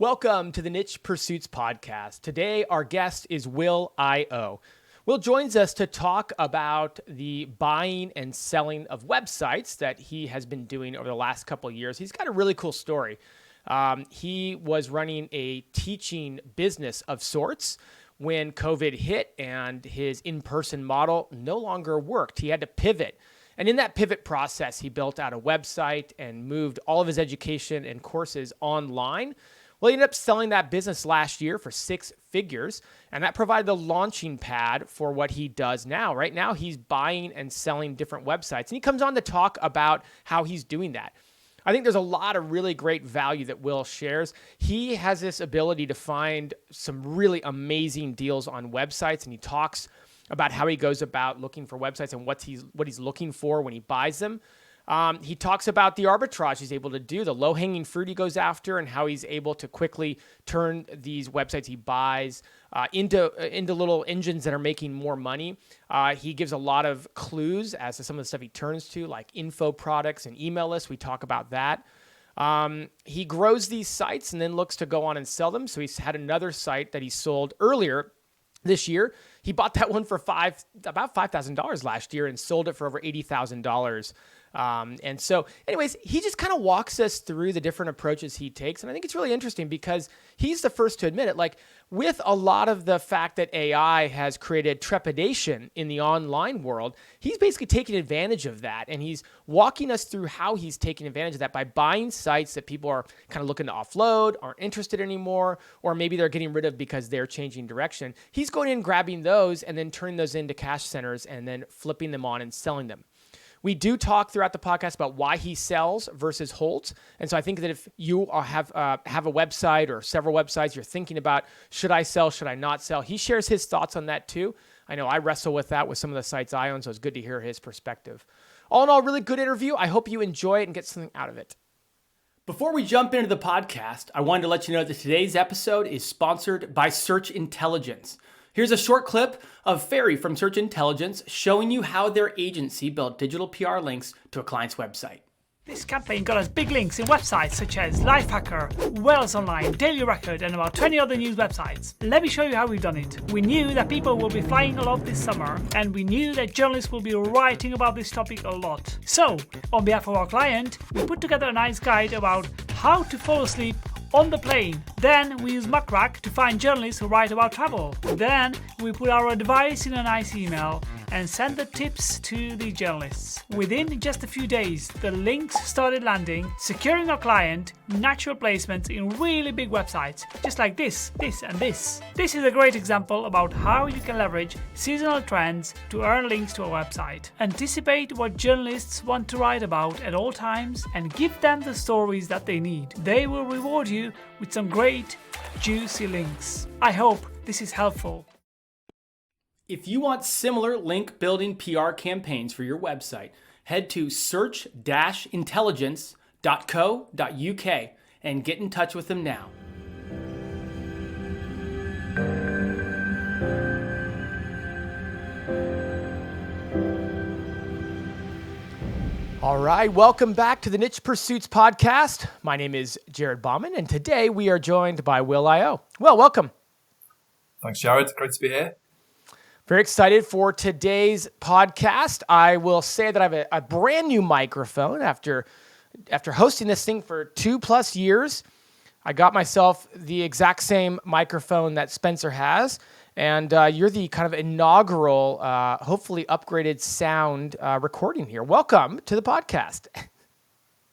Welcome to the Niche Pursuits podcast. Today, our guest is Will I.O. Will joins us to talk about the buying and selling of websites that he has been doing over the last couple of years. He's got a really cool story. He was running a teaching business of sorts when COVID hit and his in-person model no longer worked. He had to pivot. And in that pivot process, he built out a website and moved all of his education and courses online. Well, he ended up selling that business last year for 6 figures, and that provided the launching pad for what he does now. Right now, he's buying and selling different websites, and he comes on to talk about how he's doing that. I think there's a lot of really great value that Will shares. He has this ability to find some really amazing deals on websites, and he talks about how he goes about looking for websites and what he's looking for when he buys them. He talks about the arbitrage he's able to do, the low-hanging fruit he goes after, and how he's able to quickly turn these websites he buys into little engines that are making more money. He gives a lot of clues as to some of the stuff he turns to, like info products and email lists. We talk about that. He grows these sites and then looks to go on and sell them. So he's had another site that he sold earlier this year. He bought that one for about $5,000 last year and sold it for over $80,000. And so anyways, he just kind of walks us through the different approaches he takes. And I think it's really interesting because he's the first to admit it. Like, with a lot of the fact that AI has created trepidation in the online world, he's basically taking advantage of that. And he's walking us through how he's taking advantage of that by buying sites that people are kind of looking to offload, aren't interested anymore, or maybe they're getting rid of because they're changing direction. He's going in, grabbing those and then turning those into cash centers and then flipping them on and selling them. We do talk throughout the podcast about why he sells versus holds. And so I think that if you have a website or several websites, you're thinking about, should I sell, should I not sell? He shares his thoughts on that too. I know I wrestle with that with some of the sites I own, so it's good to hear his perspective. All in all, really good interview. I hope you enjoy it and get something out of it. Before we jump into the podcast, I wanted to let you know that today's episode is sponsored by Search Intelligence. Here's a short clip of Ferry from Search Intelligence showing you how their agency built digital PR links to a client's website. This campaign got us big links in websites such as Lifehacker, Wales Online, Daily Record, and about 20 other news websites. Let me show you how we've done it. We knew that people will be flying a lot this summer, and we knew that journalists will be writing about this topic a lot. So, on behalf of our client, we put together a nice guide about how to fall asleep on the plane. Then we use MuckRack to find journalists who write about travel. Then we put our advice in a nice email and send the tips to the journalists. Within just a few days, the links started landing, securing our client natural placements in really big websites, just like this, and this. This is a great example about how you can leverage seasonal trends to earn links to a website. Anticipate what journalists want to write about at all times and give them the stories that they need. They will reward you with some great, juicy links. I hope this is helpful. If you want similar link building PR campaigns for your website, head to search-intelligence.co.uk and get in touch with them now. All right, welcome back to the Niche Pursuits podcast. My name is Jared Bauman, and today we are joined by Will I.O. Will, welcome. Thanks, Jared. Great to be here. Very excited for today's podcast. I will say that I have a brand new microphone after hosting this thing for 2+ years. I got myself the exact same microphone that Spencer has, and you're the kind of inaugural, hopefully upgraded sound recording here. Welcome to the podcast.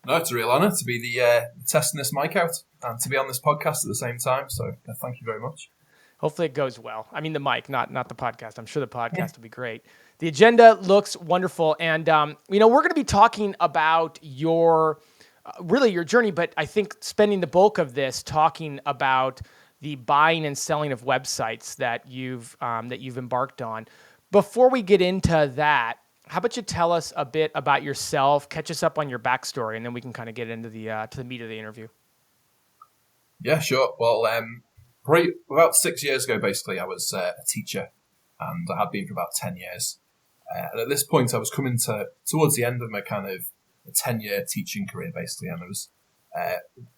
No, it's a real honor to be the testing this mic out and to be on this podcast at the same time. So thank you very much. Hopefully it goes well. I mean the mic, not the podcast. I'm sure the podcast will be great. The agenda looks wonderful, and we're going to be talking about your journey, but I think spending the bulk of this talking about the buying and selling of websites that you've embarked on. Before we get into that, how about you tell us a bit about yourself, catch us up on your backstory, and then we can kind of get into the to the meat of the interview. Yeah, sure. Well, right about 6 years ago, basically, I was a teacher, and I had been for about 10 years. And at this point, I was coming towards the end of my kind of 10-year teaching career, basically, and I was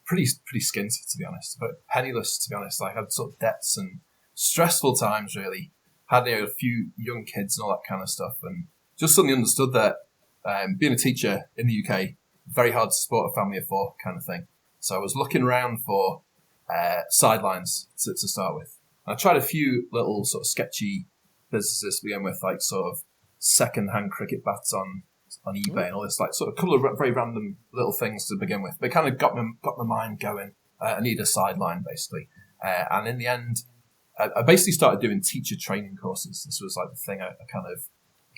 pretty skint, to be honest, but penniless, to be honest. Like, I had sort of debts and stressful times, really. Had a few young kids and all that kind of stuff, and just suddenly understood that being a teacher in the UK, very hard to support a family of four kind of thing. So I was looking around for sidelines to start with. And I tried a few little sort of sketchy businesses to begin with, like sort of second-hand cricket bats on eBay and all this, like sort of a couple of very random little things to begin with. But it kind of got my mind going. I need a sideline, basically. And in the end, I basically started doing teacher training courses. This was like the thing I kind of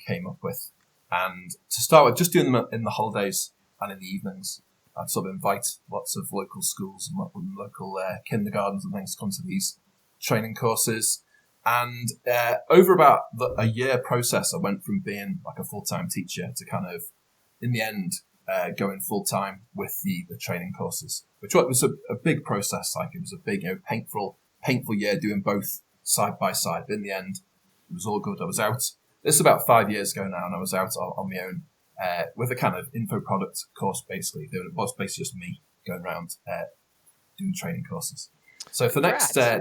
came up with. And to start with, just doing them in the holidays and in the evenings. I'd sort of invite lots of local schools and local kindergartens and things to come to these training courses. And over about a year process, I went from being like a full-time teacher to kind of, in the end, going full-time with the training courses, which was a big process. Like, it was a big, painful year doing both side by side. But in the end, it was all good. I was out. This is about 5 years ago now, and I was out on my own with a kind of info product course, basically. It was basically just me going around doing training courses. So for the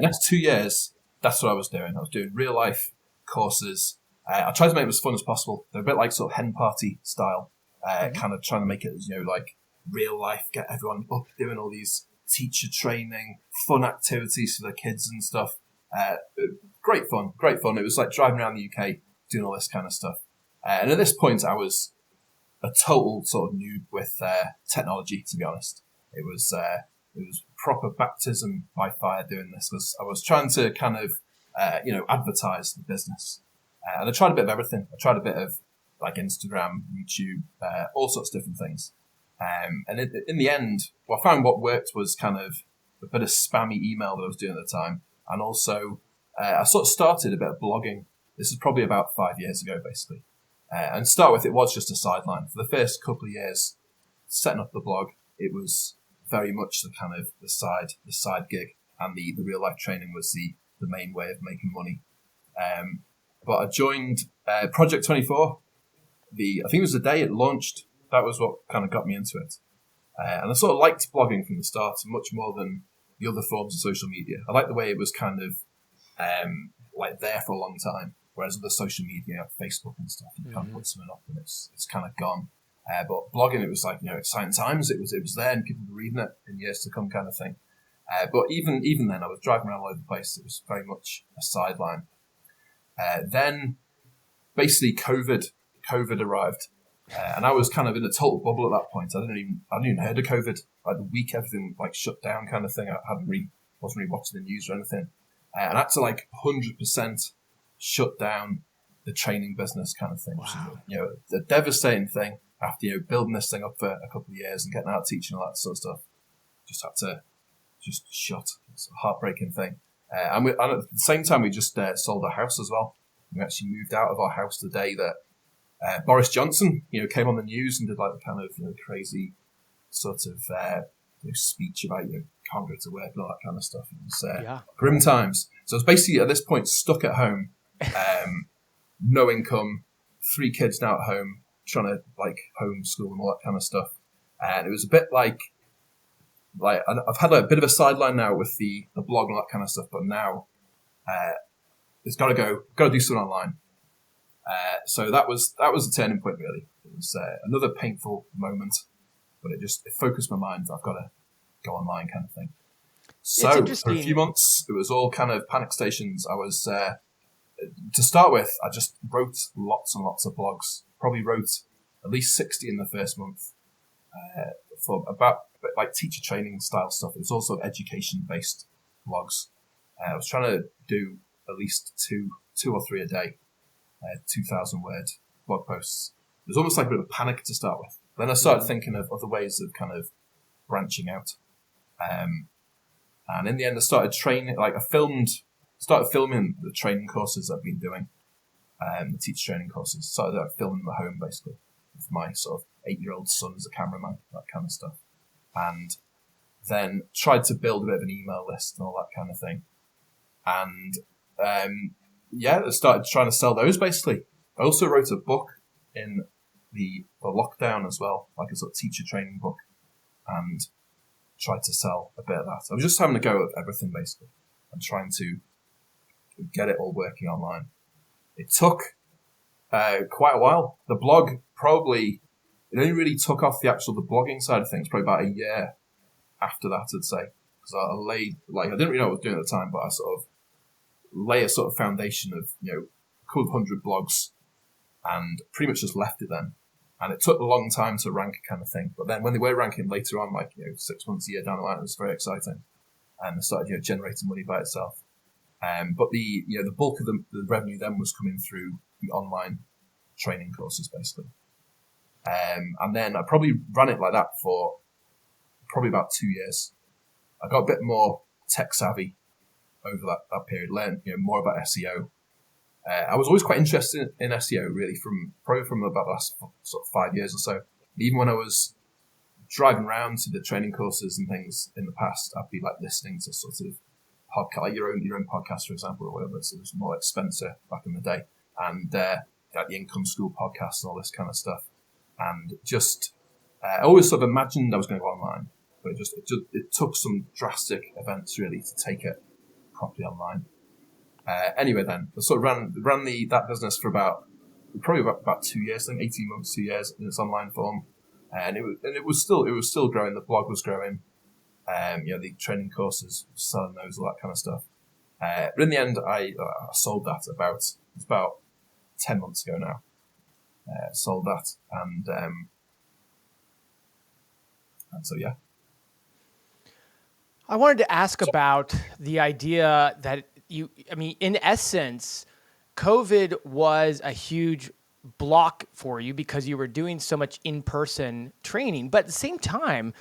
next 2 years, that's what I was doing. I was doing real life courses. I tried to make them as fun as possible. They're a bit like sort of hen party style, kind of trying to make it, like real life, get everyone up doing all these teacher training, fun activities for the kids and stuff. Great fun. It was like driving around the UK, doing all this kind of stuff. And at this point, I was a total sort of noob with technology, to be honest. It was proper baptism by fire doing this. I was trying to kind of, advertise the business. And I tried a bit of everything. I tried a bit of like Instagram, YouTube, all sorts of different things. And in the end, I found what worked was kind of a bit of spammy email that I was doing at the time. And also, I sort of started a bit of blogging. This is probably about 5 years ago, basically. And to start with, it was just a sideline. For the first couple of years, setting up the blog, it was very much the kind of the side gig, and the real life training was the main way of making money. But I joined Project 24. I think it was the day it launched. That was what kind of got me into it. And I sort of liked blogging from the start, much more than the other forms of social media. I liked the way it was kind of like there for a long time. Whereas other social media, like Facebook and stuff, you can't put something up and it's kind of gone. But blogging, it was like, exciting times. It was there and people were reading it in years to come, kind of thing. But even then, I was driving around all over the place. It was very much a sideline. Then, basically, COVID arrived, and I was kind of in a total bubble at that point. I hadn't even heard of COVID. Like the week everything like shut down, kind of thing. I wasn't really watching the news or anything, and I had to like 100% shut down the training business, kind of thing. Wow. Which is, the devastating thing after building this thing up for a couple of years and getting out teaching all that sort of stuff. Just had to shut. It's a heartbreaking thing. And at the same time, we just sold our house as well. We actually moved out of our house the day that Boris Johnson, came on the news and did like the kind of crazy sort of speech about can't go to work and all that kind of stuff. It was grim times. So I was basically at this point stuck at home, no income, 3 kids now at home, trying to like homeschool and all that kind of stuff. And it was a bit like I've had a bit of a sideline now with the blog and all that kind of stuff, but now it's got to do something online. So that was the turning point, really. It was another painful moment, but it focused my mind. I've got to go online, kind of thing. So for a few months, it was all kind of panic stations. I was to start with, I just wrote lots and lots of blogs. Probably wrote at least 60 in the first month for about like teacher training style stuff. It was also education based blogs. I was trying to do at least two or three a day, 2,000 word blog posts. It was almost like a bit of a panic to start with. Then I started thinking of other ways of kind of branching out. And in the end, I started training. Like started filming the training courses I've been doing, the teacher training courses. Started filming them at home, basically, with my sort of 8-year-old son as a cameraman, that kind of stuff. And then tried to build a bit of an email list and all that kind of thing. And I started trying to sell those, basically. I also wrote a book in the lockdown as well, like a sort of teacher training book. And tried to sell a bit of that. I was just having a go at everything basically and trying to get it all working online. It took quite a while. The blog it only really took off the blogging side of things probably about a year after that, I'd say. Because I didn't really know what I was doing at the time, but I sort of lay a sort of foundation of, a couple of hundred blogs and pretty much just left it then. And it took a long time to rank kind of thing. But then when they were ranking later on, 6 months, a year down the line, it was very exciting. And it started, generating money by itself. But the bulk of the revenue then was coming through the online training courses, basically. And then I probably ran it like that for probably about 2 years. I got a bit more tech savvy over that period, learned more about SEO. I was always quite interested in SEO, really, from about the last sort of 5 years or so. Even when I was driving around to the training courses and things in the past, I'd be listening to sort of podcast, like your own podcast, for example, or whatever. So it was more like Spencer back in the day, and the Income School podcast and all this kind of stuff. And just, I always sort of imagined I was going to go online, but it took some drastic events really to take it properly online. Anyway, then I sort of ran that business for about 2 years, I think 18 months, 2 years in its online form, and it was still growing. The blog was growing, the training courses, selling those, all that kind of stuff. But in the end, I sold that about 10 months ago now. Sold that, and so yeah. I wanted to ask about the idea that in essence, COVID was a huge block for you because you were doing so much in-person training. But at the same time,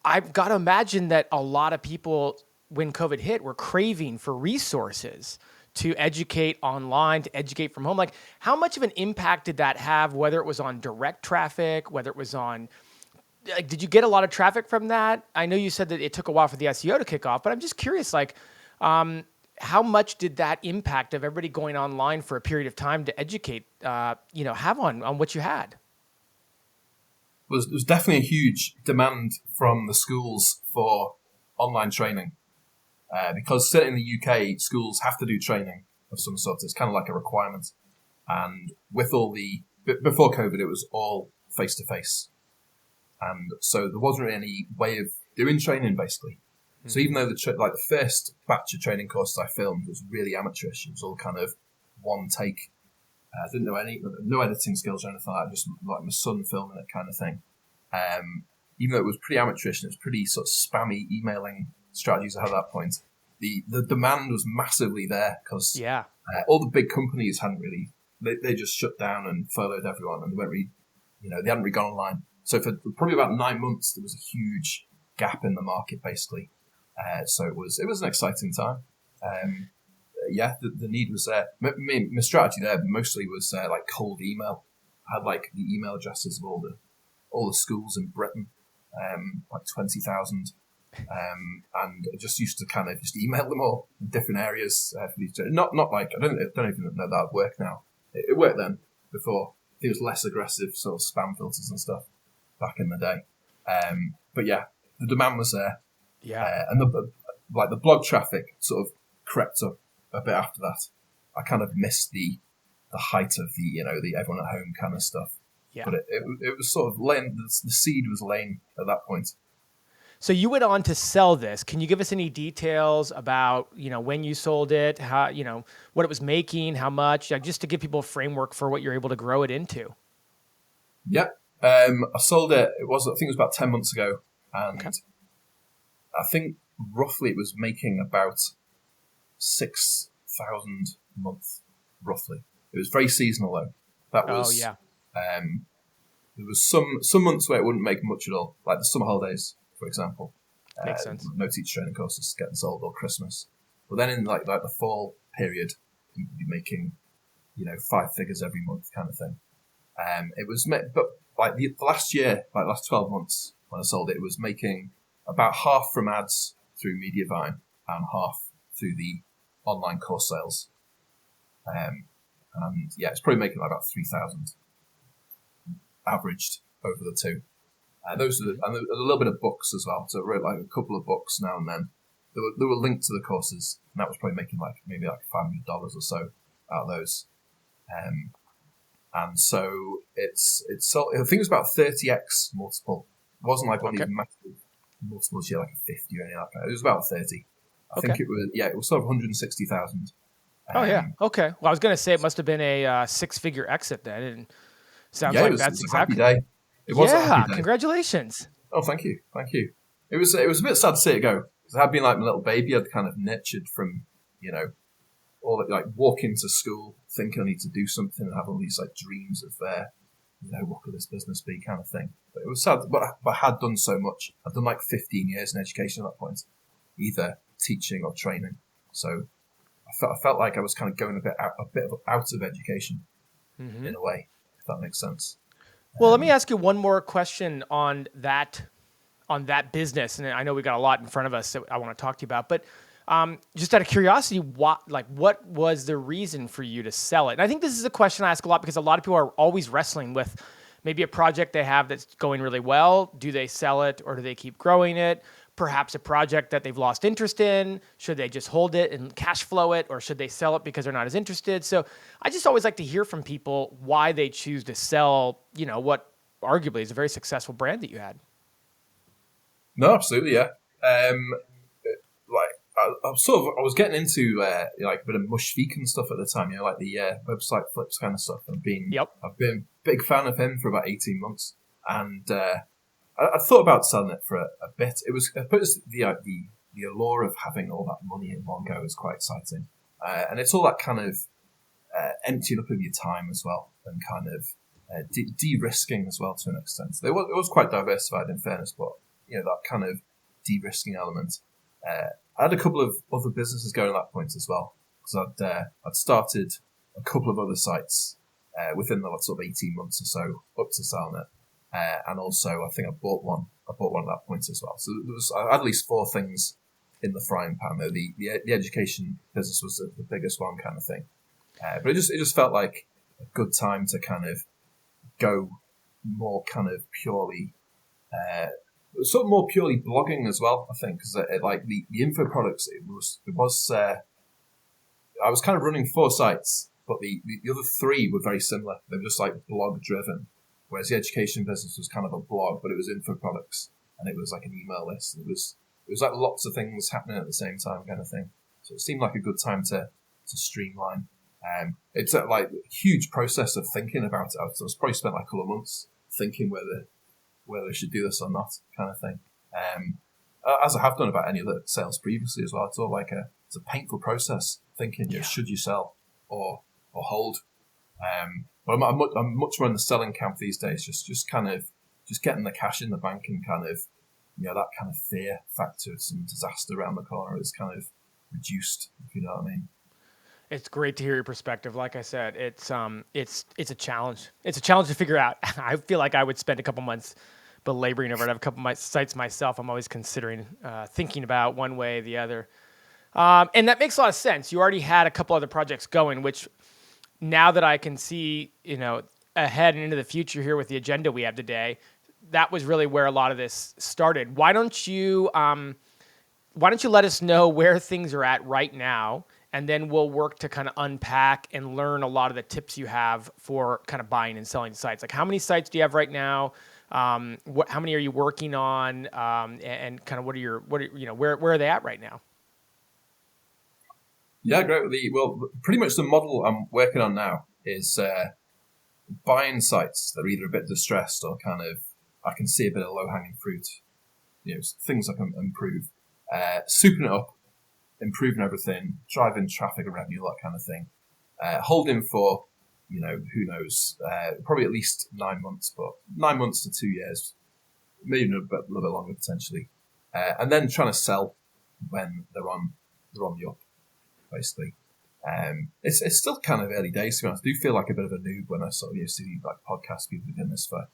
I've got to imagine that a lot of people, when COVID hit, were craving for resources to educate online, to educate from home. Like, how much of an impact did that have, whether it was on direct traffic, whether it was on, did you get a lot of traffic from that? I know you said that it took a while for the SEO to kick off, but I'm just curious, how much did that impact of everybody going online for a period of time to educate, have on what you had? There was definitely a huge demand from the schools for online training. Because certainly in the UK, schools have to do training of some sort. It's kind of like a requirement. And with before COVID, it was all face-to-face. And so there wasn't really any way of doing training, basically. Mm-hmm. So even though the first batch of training courses I filmed was really amateurish, it was all kind of one take. I didn't know no editing skills or anything like that, just like my son filming it kind of thing. Even though it was pretty amateurish and it was pretty sort of spammy emailing strategies I had at that point, the demand was massively there because all the big companies hadn't really, they just shut down and furloughed everyone, and they hadn't really gone online. So for probably about 9 months, there was a huge gap in the market, basically. So it was an exciting time. The need was there. My strategy there mostly was cold email. I had the email addresses of all the schools in Britain, 20,000. And I just used to kind of just email them all in different areas for these. Not I don't even know that would work now. It worked then before. It was less aggressive sort of spam filters and stuff back in the day. But yeah, the demand was there. Yeah, and the blog traffic sort of crept up a bit after that. I kind of missed the height of the everyone at home kind of stuff. Yeah, but it was sort of laying, the seed was laying at that point. So you went on to sell this. Can you give us any details about, when you sold it, how, what it was making, how much, just to give people a framework for what you're able to grow it into? Yep. I sold it. I think it was about 10 months ago. And okay. I think roughly it was making about 6,000 a month, roughly. It was very seasonal though. That was, there was some months where it wouldn't make much at all, like the summer holidays, for example. Makes sense. No teacher training courses getting sold, or Christmas. But then in like the fall period, you'd be making, 5 figures every month kind of thing. It was, but like the last year, like the last 12 months when I sold it, it was making about half from ads through Mediavine and half through the online course sales. And yeah, it's probably making about 3,000 averaged over the two. Those are and a little bit of books as well. So I wrote like a couple of books now and then. They were linked to the courses, and that was probably making maybe $500 or so out of those. And so it's sold, I think it was about 30x multiple. It wasn't like one of these massive multiples, like a 50 or anything like that. It was about 30. I think it was sort of 160,000. Oh yeah. Okay. Well, I was going to say it must have been a six-figure exit then, and sounds like that's exactly. A happy day. It was a happy day. Congratulations. Oh, thank you. It was a bit sad to see it go. It had been like my little baby. I'd kind of nurtured from, all like walking to school, thinking I need to do something, and have all these like dreams of what could this business be, kind of thing. But it was sad. But I had done so much. I'd done like 15 years in education at that point, either teaching or training. So I felt like I was kind of going a bit out of education in a way, if that makes sense. Well, let me ask you one more question on that business, and I know we got a lot in front of us that I want to talk to you about, but just out of curiosity, what was the reason for you to sell it? And I think this is a question I ask a lot because a lot of people are always wrestling with maybe a project they have that's going really well. Do they sell it or do they keep growing it? Perhaps a project that they've lost interest in. Should they just hold it and cash flow it, or should they sell it because they're not as interested? So I just always like to hear from people why they choose to sell, what arguably is a very successful brand that you had. No, absolutely, yeah. I was getting into a bit of Mush Feek and stuff at the time, like the website flips kind of stuff. I've been a big fan of him for about 18 months, and I thought about selling it for a bit. It was, I suppose, the allure of having all that money in one go is quite exciting, and it's all that kind of emptying up of your time as well, and kind of de-risking as well to an extent. It was quite diversified in fairness, but that kind of de-risking element. I had a couple of other businesses going at that point as well, because I'd started a couple of other sites within the sort of 18 months or so up to selling it, and also I think I bought one at that point as well. So there was at least 4 things in the frying pan. Though the education business was the biggest one, kind of thing. But it just felt like a good time to kind of go more kind of purely. Sort of more purely blogging as well, I think, because like the info products, it was I was kind of running 4 sites, but the other 3 were very similar. They were just like blog driven, whereas the education business was kind of a blog, but it was info products, and it was like an email list. It was like lots of things happening at the same time, kind of thing. So it seemed like a good time to streamline. It's a huge process of thinking about it. I was probably spent like a couple of months thinking whether I should do this or not, kind of thing. As I have done about any other sales previously as well, it's all like it's a painful process thinking, should you sell or hold? But I'm much more in the selling camp these days, just kind of getting the cash in the bank, and kind of that kind of fear factor of some disaster around the corner is kind of reduced, if you know what I mean. It's great to hear your perspective. Like I said, it's a challenge. It's a challenge to figure out. I feel like I would spend a couple months belaboring over it. I have a couple of my sites myself. I'm always considering, thinking about one way or the other. And that makes a lot of sense. You already had a couple other projects going, which now that I can see, ahead and into the future here with the agenda we have today, that was really where a lot of this started. Why don't you let us know where things are at right now? And then we'll work to kind of unpack and learn a lot of the tips you have for kind of buying and selling sites. Like, how many sites do you have right now? How many are you working on? And kind of where are they at right now? Yeah, great. Pretty much the model I'm working on now is buying sites that are either a bit distressed or kind of I can see a bit of low hanging fruit, things I can improve, souping it up, improving everything, driving traffic and revenue, that kind of thing. Holding for, who knows, probably at least 9 months, but 9 months to 2 years, maybe a little bit longer potentially. And then trying to sell when they're on the up, basically. It's still kind of early days, to be honest. I do feel like a bit of a noob when I sort of see like podcast people who've been doing this for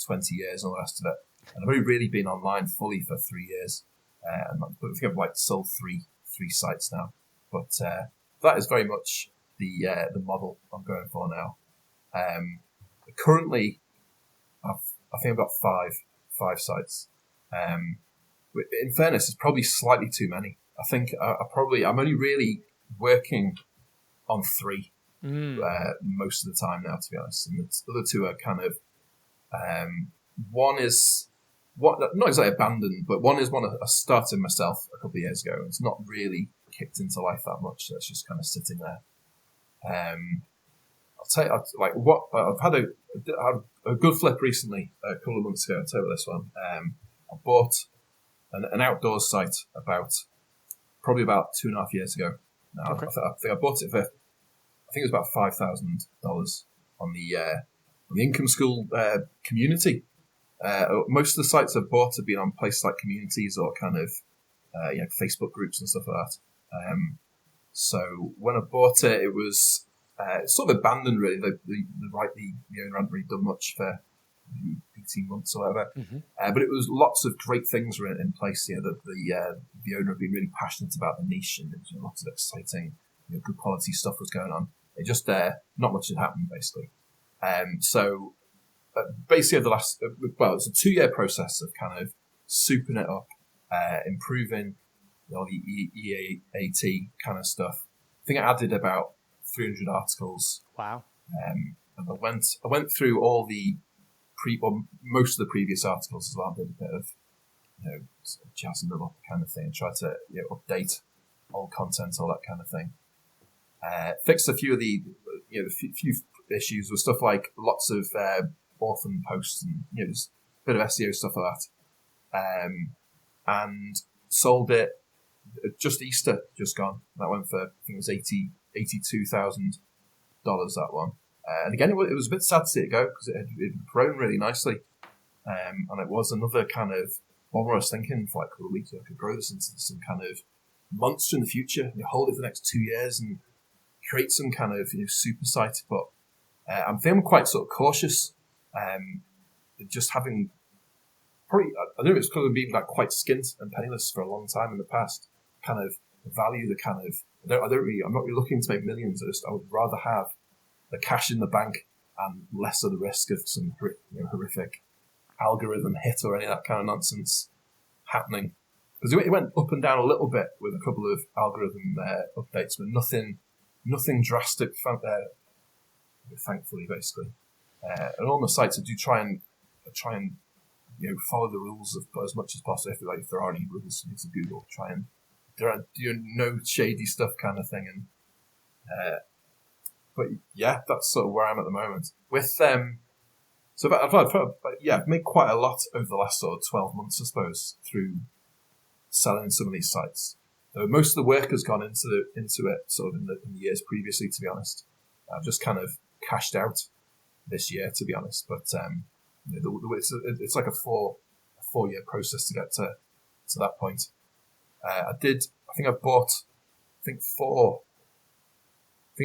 20 years and all the rest of it. And I've only really been online fully for 3 years. And I think I've sold three sites now, but that is very much the model I'm going for now. Currently, I think I've got 5 sites. In fairness, it's probably slightly too many. I think I'm only really working on 3 most of the time now, to be honest. And the other 2 are kind of one is not exactly abandoned, but one is one I started myself a couple of years ago. It's not really kicked into life that much. So it's just kind of sitting there. I've had a good flip recently a couple of months ago. I'll tell you about this one. I bought an outdoors site probably about 2.5 years ago. Now, okay. I think I bought it for, I think it was about $5,000 on the income school community. Most of the sites I've bought have been on places like communities or kind of Facebook groups and stuff like that. So when I bought it, it was sort of abandoned really. The owner hadn't really done much for 18 months or whatever. But it was lots of great things were in place here. The owner had been really passionate about the niche, and lots of exciting, good quality stuff was going on. It just not much had happened basically. So basically, it's a 2-year process of kind of souping it up, improving the EAT kind of stuff. I think I added about 300 articles. Wow. And I went through all the most of the previous articles as well. I did a bit of sort of jazzing them up kind of thing, and tried to update old content, all that kind of thing. Fixed a few of the few issues with stuff like lots of orphan posts and just a bit of SEO stuff like that. And sold it just Easter, just gone. That went for, I think it was $82,000, that one. And again, it was a bit sad to see it go because it had grown really nicely. And it was another kind of bomber. I was thinking for like a couple of weeks, I could grow this into some kind of monster in the future. Hold it for the next 2 years and create some kind of super site. But I'm feeling quite sort of cautious. Just having probably, I know it's because of being like quite skint and penniless for a long time in the past. Kind of value the kind of I'm not really looking to make millions. I would rather have the cash in the bank and less of the risk of some horrific algorithm hit or any of that kind of nonsense happening. Because it went up and down a little bit with a couple of algorithm updates, but nothing drastic. Thankfully, basically, and on the sites I do try and follow the rules of as much as possible. If there are any rules to Google, try and do no shady stuff kind of thing. And but yeah, that's sort of where I'm at the moment with them. So I've made quite a lot over the last sort of 12 months, I suppose, through selling some of these sites. Though most of the work has gone into it sort of in the years previously, to be honest. I've just kind of cashed out this year, to be honest. But it's like a 4-year process to get to that point. I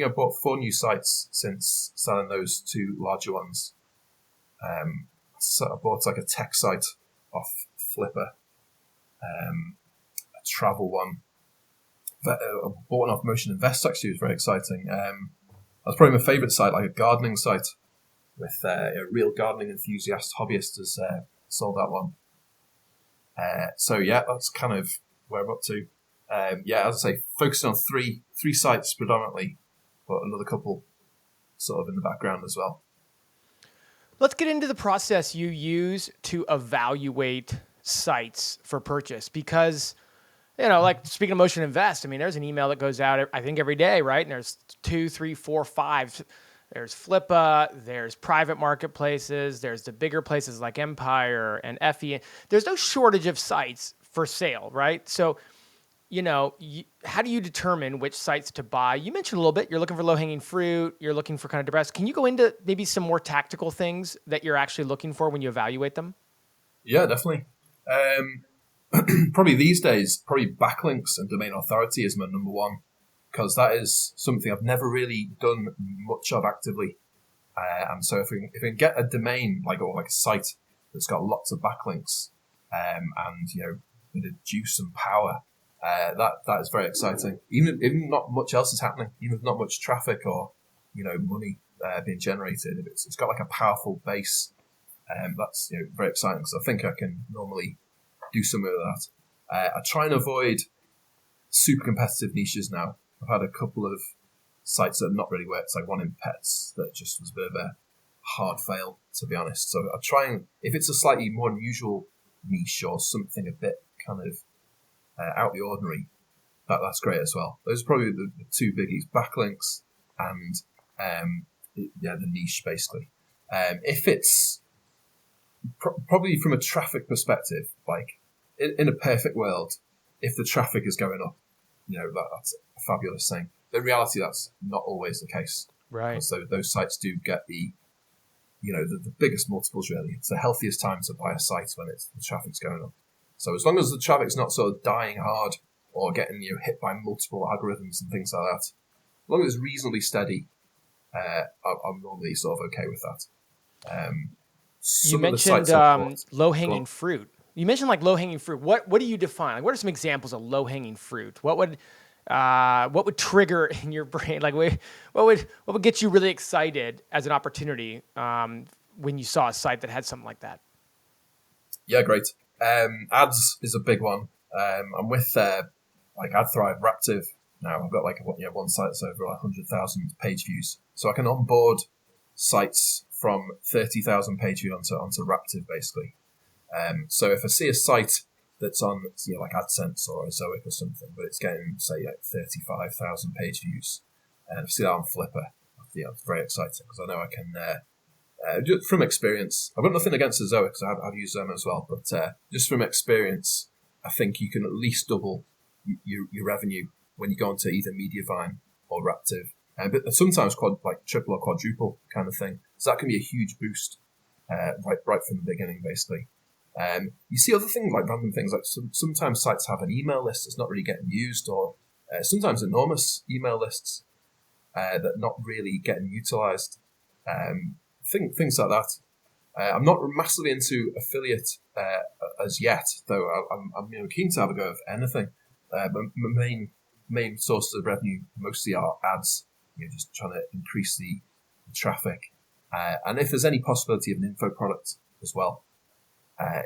bought 4 new sites since selling those 2 larger ones. So I bought like a tech site off Flipper, a travel one. I bought one off Motion Invest, actually. It was very exciting. That's probably my favourite site, like a gardening site with a real gardening enthusiast, hobbyist has sold that one. So yeah, that's kind of where I'm up to. As I say, focusing on three sites predominantly, but another couple sort of in the background as well. Let's get into the process you use to evaluate sites for purchase because, like speaking of Motion Invest, I mean, there's an email that goes out, I think, every day, right? And there's 2, 3, 4, 5. There's Flippa, there's private marketplaces, there's the bigger places like Empire and Effie. There's no shortage of sites for sale, right? So, how do you determine which sites to buy? You mentioned a little bit, you're looking for low-hanging fruit, you're looking for kind of depressed. Can you go into maybe some more tactical things that you're actually looking for when you evaluate them? Yeah, definitely. Probably these days, backlinks and domain authority is my number one, because that is something I've never really done much of actively. And so if we can get a domain or a site that's got lots of backlinks and a bit of juice and power, that is very exciting. Even not much else is happening, even if not much traffic or money being generated, if it's got like a powerful base That's very exciting because I think I can normally do some of that. I try and avoid super competitive niches now. I've had a couple of sites that have not really worked, like one in pets that just was a bit of a hard fail, to be honest. So I try and, if it's a slightly more unusual niche or something a bit kind of out of the ordinary, that's great as well. Those are probably the two biggies: backlinks and the niche, basically. If it's probably from a traffic perspective, like in a perfect world, if the traffic is going up, that's a fabulous thing. In reality, that's not always the case. Right. So those sites do get the biggest multiples, really. It's the healthiest time to buy a site when the traffic's going up. So as long as the traffic's not sort of dying hard or getting hit by multiple algorithms and things like that, as long as it's reasonably steady, I'm normally sort of okay with that. You mentioned low-hanging fruit. You mentioned like low-hanging fruit. What do you define? Like, what are some examples of low-hanging fruit? What would trigger in your brain? Like, what would get you really excited as an opportunity when you saw a site that had something like that? Yeah, great. Ads is a big one. I'm with AdThrive, Raptive now. I've got one site that's over 100,000 page views, so I can onboard sites from 30,000 page views onto Raptive, basically. So if I see a site that's on like AdSense or Zoic or something, but it's getting say 35,000 page views, and if I see that on Flipper, it's very exciting because I know I can. Just from experience, I've got nothing against the Zoic because I've used them as well, but just from experience, I think you can at least double your revenue when you go into either Mediavine or Raptive, but sometimes triple or quadruple kind of thing. So that can be a huge boost right from the beginning, basically. You see other things like random things, like sometimes sites have an email list that's not really getting used, or sometimes enormous email lists that are not really getting utilized. Things like that. I'm not massively into affiliate as yet, though. I'm keen to have a go of anything. But my main sources of revenue mostly are ads. Just trying to increase the traffic, and if there's any possibility of an info product as well.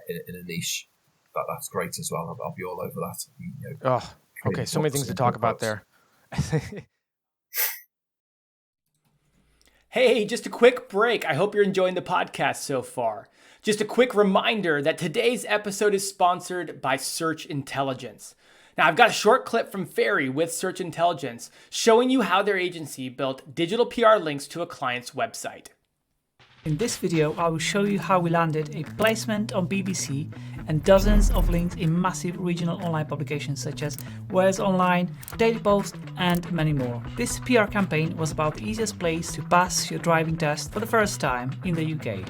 In a niche, that's great as well. I'll be all over that. Okay. So many things to talk about there. Hey, just a quick break. I hope you're enjoying the podcast so far. Just a quick reminder that today's episode is sponsored by Search Intelligence. Now, I've got a short clip from Ferry with Search Intelligence showing you how their agency built digital PR links to a client's website. In this video, I will show you how we landed a placement on BBC and dozens of links in massive regional online publications such as Wales Online, Daily Post, and many more. This PR campaign was about the easiest place to pass your driving test for the first time in the UK.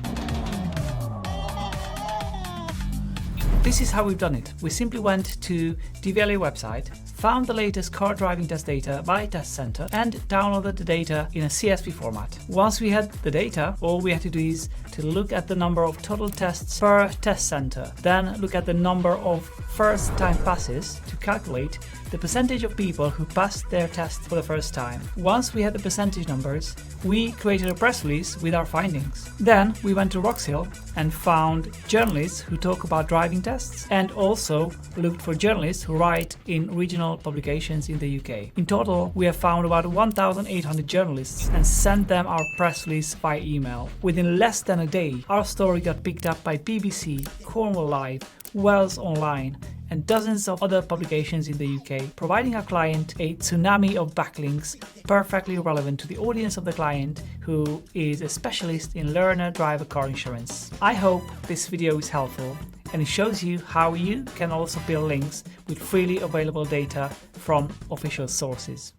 This is how we've done it. We simply went to DVLA website, found the latest car driving test data by test center, and downloaded the data in a CSV format. Once we had the data, all we had to do is to look at the number of total tests per test center, then look at the number of first time passes to calculate the percentage of people who passed their test for the first time. Once we had the percentage numbers, we created a press release with our findings. Then we went to Roxhill and found journalists who talk about driving tests, and also looked for journalists who write in regional publications in the UK. In total, we have found about 1,800 journalists and sent them our press release by email. Within less than a day, our story got picked up by BBC, Cornwall Live, Wales Online, and dozens of other publications in the UK, providing our client a tsunami of backlinks perfectly relevant to the audience of the client, who is a specialist in learner driver car insurance. I hope this video is helpful and it shows you how you can also build links with freely available data from official sources.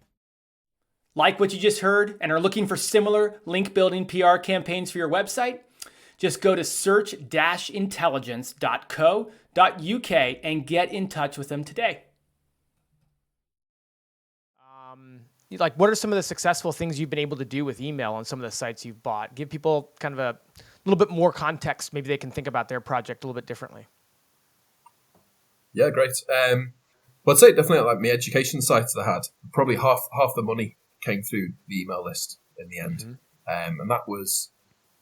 Like what you just heard and are looking for similar link building PR campaigns for your website? Just go to search-intelligence.co.uk and get in touch with them today. What are some of the successful things you've been able to do with email on some of the sites you've bought? Give people kind of a little bit more context. Maybe they can think about their project a little bit differently. Yeah, great. Well, I'd say definitely like my education sites that I had, probably half the money came through the email list in the end. Mm-hmm. And that was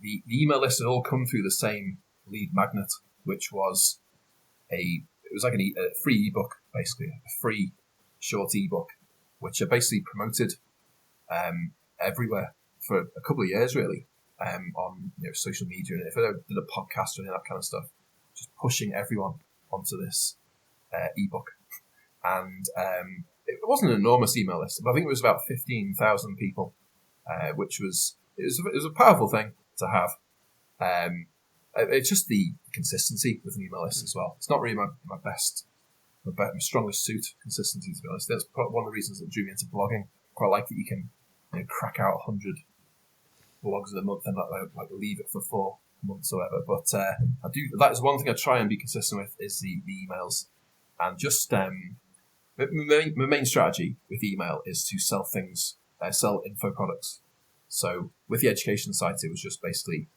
the email list had all come through the same lead magnet, which was it was like a free ebook, basically a free short ebook, which I basically promoted everywhere for a couple of years, really, on social media, and if I did a podcast or any of that kind of stuff, just pushing everyone onto this ebook. And it wasn't an enormous email list, but I think it was about 15,000 people, which was a powerful thing to have. It's just the consistency with an email list as well. It's not really my strongest suit, consistency, to be honest. That's one of the reasons that drew me into blogging. Quite like that you can crack out 100 blogs in a month and like leave it for 4 months or whatever. But that is one thing I try and be consistent with, is the emails. And just my main strategy with email is to sell things, sell info products. So with the education site, it was just basically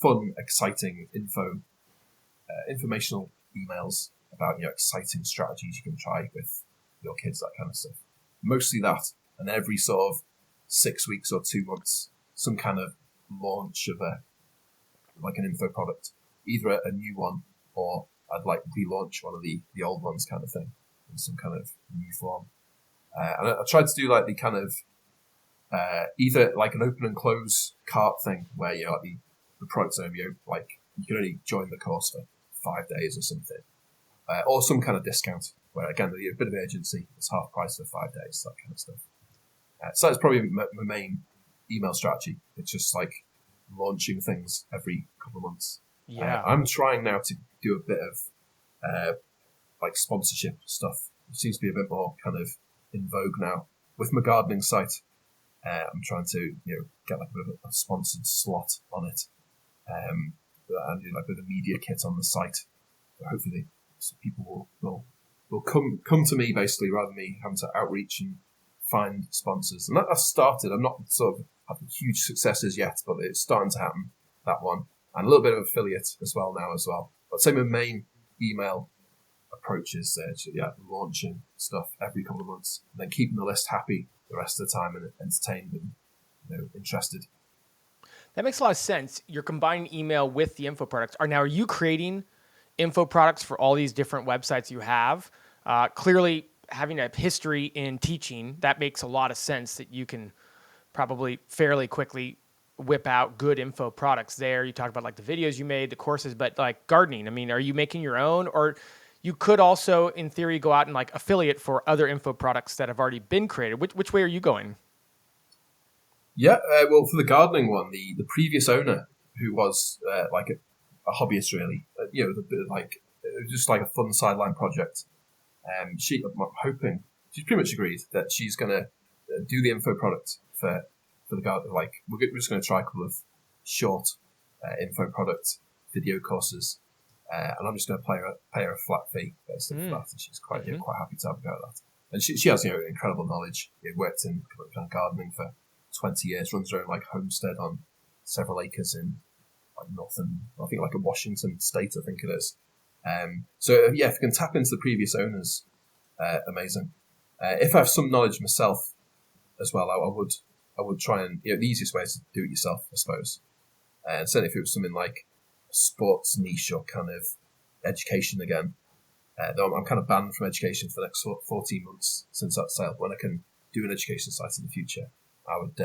fun, exciting informational emails about exciting strategies you can try with your kids, that kind of stuff. Mostly that, and every sort of 6 weeks or 2 months, some kind of launch of an info product, either a new one or I'd like to relaunch one of the old ones, kind of thing, in some kind of new form. And I tried to do like the kind of either like an open and close cart thing, where the product's only like you can only join the course for 5 days or something, or some kind of discount where again there's a bit of urgency. It's half price for 5 days, that kind of stuff. So that's probably my main email strategy. It's just like launching things every couple of months. Yeah, I'm trying now to do a bit of like sponsorship stuff. It seems to be a bit more kind of in vogue now with my gardening site. I'm trying to get like a bit of a sponsored slot on it, and do like a bit of media kit on the site. Hopefully, people will come to me basically, rather than me having to outreach and find sponsors. And that's started. I'm not sort of having huge successes yet, but it's starting to happen, that one. And a little bit of affiliate as well now as well. But say my main email approach is launching stuff every couple of months, and then keeping the list happy the rest of the time and entertained and interested. that makes a lot of sense. You're combining email with the info products. Are you creating info products for all these different websites you have? Clearly, having a history in teaching, that makes a lot of sense that you can probably fairly quickly whip out good info products there. You talked about like the videos you made, the courses, but like gardening, I mean, are you making your own? Or you could also, in theory, go out and like affiliate for other info products that have already been created. Which way are you going? Yeah, well, for the gardening one, the previous owner, who was like a hobbyist really, just like a fun sideline project. I'm hoping she's pretty much agreed that she's going to do the info product for the garden. Like we're just going to try a couple of short info product video courses, and I'm just going to pay her a flat fee basically for that, and she's quite happy to have a go at that. And she has incredible knowledge. Worked in gardening for 20 years, runs her own like homestead on several acres in like northern, I think like a Washington state, I think it is. So if you can tap into the previous owners, amazing. If I have some knowledge myself as well, I would try and the easiest way is to do it yourself, I suppose. And certainly if it was something like a sports niche or kind of education again, though I'm kind of banned from education for the next 14 months since that sale. When I can do an education site in the future, I would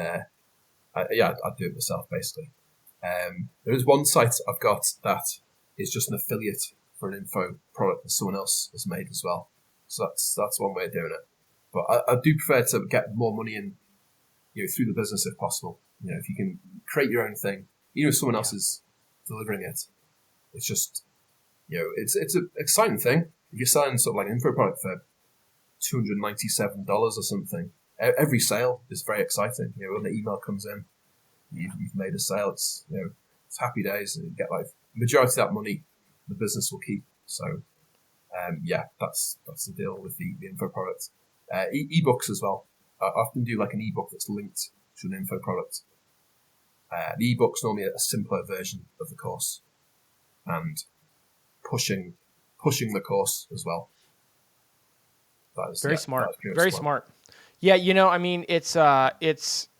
I'd do it myself basically. There is one site I've got that is just an affiliate for an info product that someone else has made as well. So that's one way of doing it. But I do prefer to get more money in, through the business if possible. If you can create your own thing, even if someone else is delivering it, it's just, it's an exciting thing. If you're selling sort of like an info product for $297 or something, every sale is very exciting. When the email comes in, you've made a sale. It's it's happy days, and you get like majority of that money the business will keep. So that's the deal with the info product. Ebooks as well. I often do like an ebook that's linked to an info product. The ebook's normally a simpler version of the course, and pushing the course as well. That is very smart. Very smart. Yeah, I mean, it's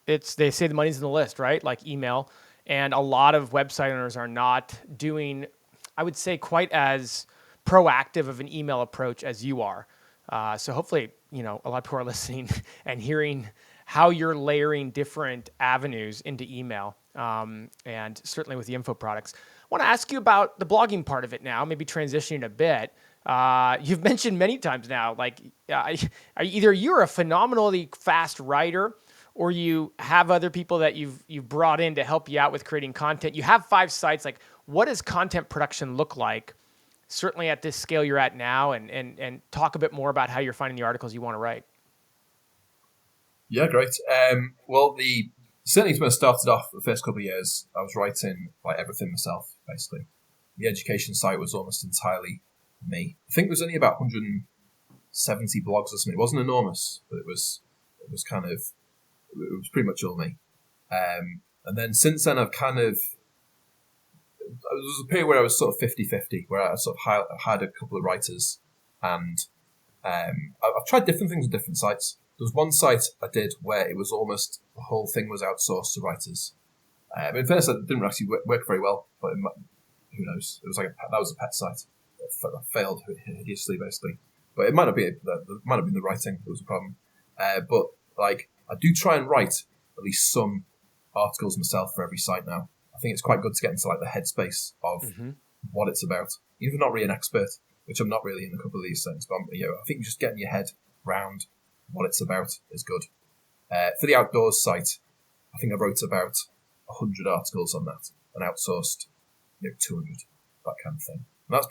they say the money's in the list, right? Like email. And a lot of website owners are not doing, I would say, quite as proactive of an email approach as you are. So hopefully, a lot of people are listening and hearing how you're layering different avenues into email, and certainly with the info products. I want to ask you about the blogging part of it now, maybe transitioning a bit. You've mentioned many times now, either you're a phenomenally fast writer or you have other people that you've brought in to help you out with creating content. You have 5 sites. Like, what does content production look like, certainly at this scale you're at now, and talk a bit more about how you're finding the articles you want to write? Yeah, great. Well, certainly when I started off the first couple of years, I was writing everything myself, basically. The education site was almost entirely me. I think there was only about 170 blogs or something. It wasn't enormous, but it was pretty much all me. And then since then, there was a period where I was sort of 50-50, where I sort of hired a couple of writers, and I've tried different things with different sites. There was one site I did where it was almost the whole thing was outsourced to writers. In fairness, it didn't actually work very well, but who knows? It was that was a pet site that failed hideously, basically. But it might have been the writing that was a problem. But I do try and write at least some articles myself for every site now. I think it's quite good to get into the headspace of what it's about. Even if you're not really an expert, which I'm not really in a couple of these things, but I think just getting your head round what it's about is good. For the outdoors site, I think I wrote about 100 articles on that and outsourced 200, that kind of thing. And that's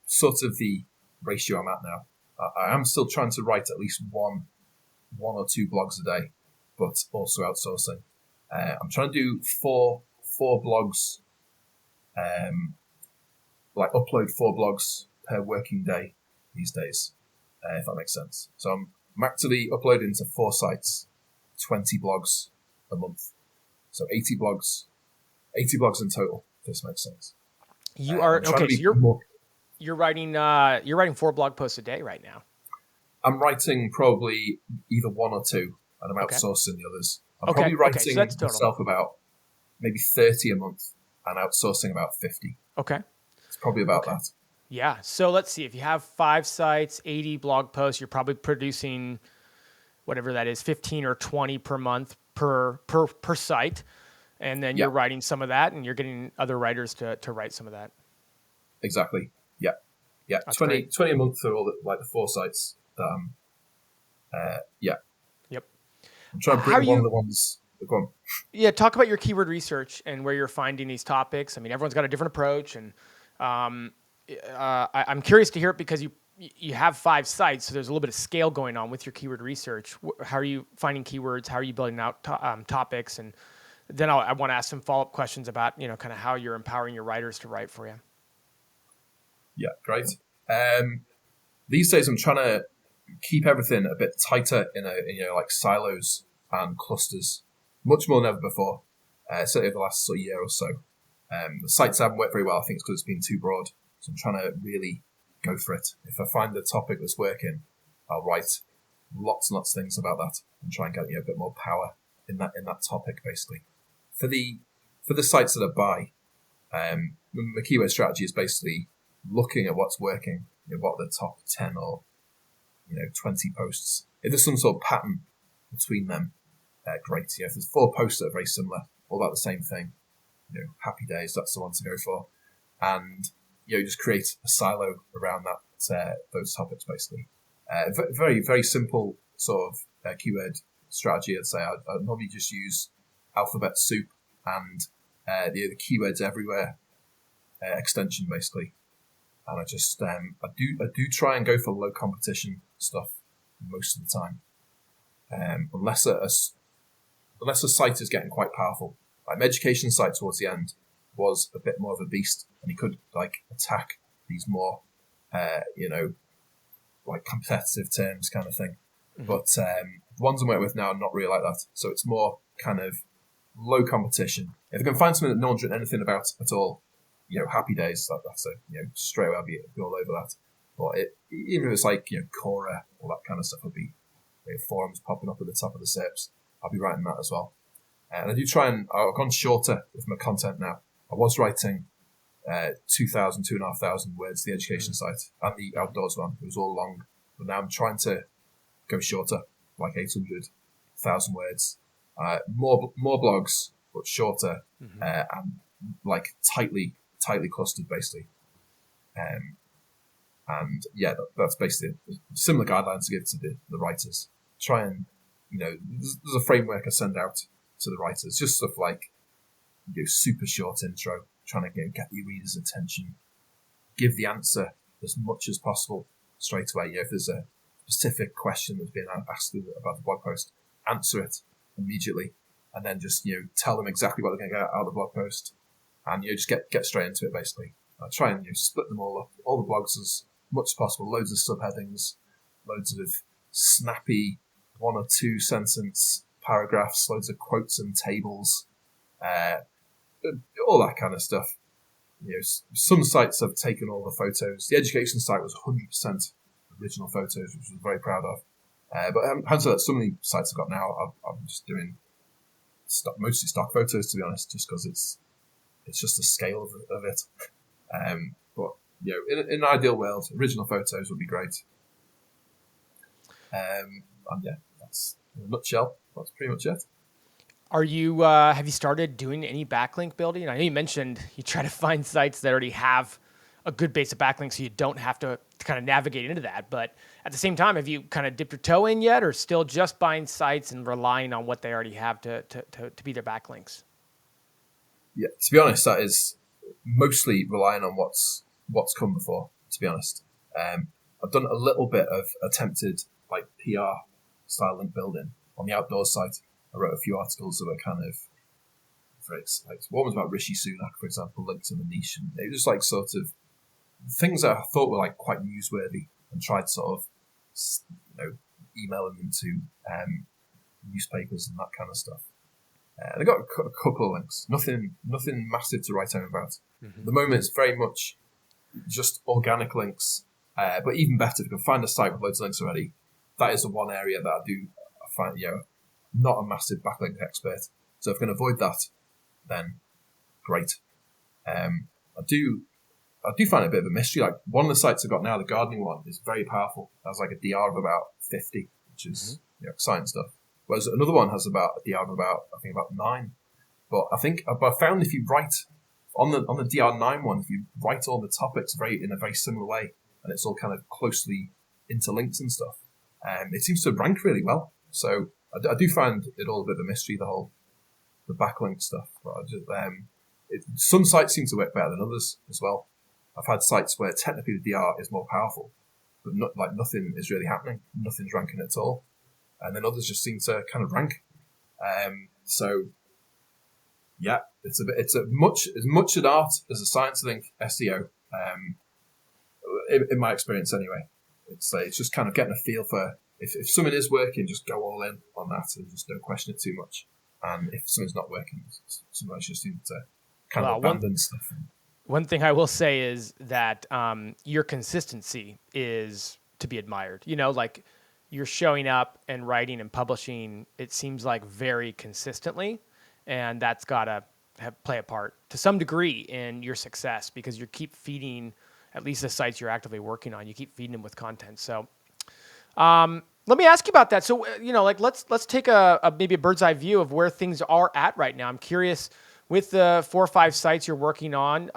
sort of the ratio I'm at now. I am still trying to write at least one or 2 blogs a day, but also outsourcing. I'm trying to do four blogs, upload 4 blogs per working day these days, if that makes sense. So I'm actually uploading to 4 sites, 20 blogs a month. So 80 blogs in total, if this makes sense. You are okay. So you're writing 4 blog posts a day right now. I'm writing probably either 1 or 2, and I'm outsourcing the others. I'm probably writing myself about maybe 30 a month and outsourcing about 50. Okay. It's probably about that. Yeah. So let's see. If you have 5 sites, 80 blog posts, you're probably producing whatever that is, 15 or 20 per month per site. And then you're writing some of that, and you're getting other writers to write some of that. Exactly. Yeah. Yeah. 20 a month for all the 4 sites. Yeah. Yep. I'm trying to bring one of the ones. Go on. Yeah. Talk about your keyword research and where you're finding these topics. I mean, everyone's got a different approach, and I'm curious to hear it because you have 5 sites, so there's a little bit of scale going on with your keyword research. How are you finding keywords? How are you building out topics? And then I want to ask some follow-up questions about kind of how you're empowering your writers to write for you. Yeah, great. These days, I'm trying to keep everything a bit tighter in silos and clusters, much more than ever before. Certainly over the last year or so. The sites haven't worked very well. I think it's because it's been too broad. So I'm trying to really go for it. If I find the topic that's working, I'll write lots and lots of things about that and try and get a bit more power in that topic, basically. For the sites that I buy, my keyword strategy is basically looking at what's working, what are the top 10 or 20 posts. If there's some sort of pattern between them, great. If there's 4 posts that are very similar, all about the same thing, happy days, that's the one to go for. And just create a silo around that those topics, basically. Very, very simple sort of keyword strategy. I'd say I'd normally just use alphabet soup and the keywords everywhere extension, basically. And I just I do try and go for low competition stuff most of the time, unless a site is getting quite powerful. Like my education site towards the end was a bit more of a beast, and he could attack these more competitive terms kind of thing. Mm-hmm. But the ones I'm working with now are not really like that. So it's more kind of low competition. If I can find something that no one's written anything about at all, happy days. That's straight away I'll be all over that. But even if it's Quora, all that kind of stuff, would be forums popping up at the top of the SERPs. I'll be writing that as well. And I do try and I've gone shorter with my content now. I was writing 2,500 words, the education site, and the outdoors one. It was all long. But now I'm trying to go shorter, like 800,000 words. More blogs, but shorter, and like tightly clustered, basically. And yeah, that's basically similar guidelines to give to the writers. Try and, there's a framework I send out to the writers, just stuff like, super short intro, trying to get your reader's attention, give the answer as much as possible straight away. If there's a specific question that's been asked about the blog post, answer it immediately, and then just tell them exactly what they're going to get out of the blog post, and just get straight into it. Basically, I try and split them all up, all the blogs as much as possible. Loads of subheadings, loads of snappy 1 or 2 sentence paragraphs, loads of quotes and tables, all that kind of stuff. Some sites have taken all the photos. The education site was 100% original photos, which I was very proud of. But having said that, some of the sites I've got now, I'm just doing mostly stock photos, to be honest, just because it's just the scale of it. But in an ideal world, original photos would be great. And yeah, that's in a nutshell. That's pretty much it. Are you have you started doing any backlink building? I know you mentioned you try to find sites that already have a good base of backlinks, so you don't have to kind of navigate into that. But at the same time, have you kind of dipped your toe in yet, or still just buying sites and relying on what they already have to be their backlinks? Yeah, to be honest, that is mostly relying on what's come before. To be honest, I've done a little bit of attempted like PR style link building on the outdoors site. I wrote a few articles that were kind of one was about Rishi Sunak, for example, linked to the niche, and it was like sort of things that I thought were like quite newsworthy, and tried sort of emailing them to newspapers and that kind of stuff. They got a couple of links, nothing massive to write home about. At the moment, it's very much just organic links. But even better, if you can find a site with loads of links already, that is the one area that I find, not a massive backlink expert. So if I can avoid that, then great. I do find it a bit of a mystery. Like one of the sites I've got now, the gardening one, is very powerful. It has like a DR of about 50, which is exciting stuff. Whereas another one has about a DR of about 9. But I found if you write on the DR9 one, if you write all the topics in a very similar way, and it's all kind of closely interlinked and stuff, it seems to rank really well. So I do find it all a bit of a mystery, the backlink stuff. But some sites seem to work better than others as well. I've had sites where technically the DR is more powerful, but nothing is really happening. Nothing's ranking at all. And then others just seem to kind of rank. So yeah, it's as much an art as a science, I think, SEO. In my experience, anyway, it's just kind of getting a feel for if something is working, just go all in on that and just don't question it too much. And if something's not working, sometimes just seem to kind of abandon stuff. One thing I will say is that your consistency is to be admired. Like you're showing up and writing and publishing, it seems like very consistently, and that's got to play a part to some degree in your success because you keep feeding, at least the sites you're actively working on, you keep feeding them with content. So let me ask you about that. So, let's take maybe a bird's eye view of where things are at right now. I'm curious with the 4 or 5 sites you're working on,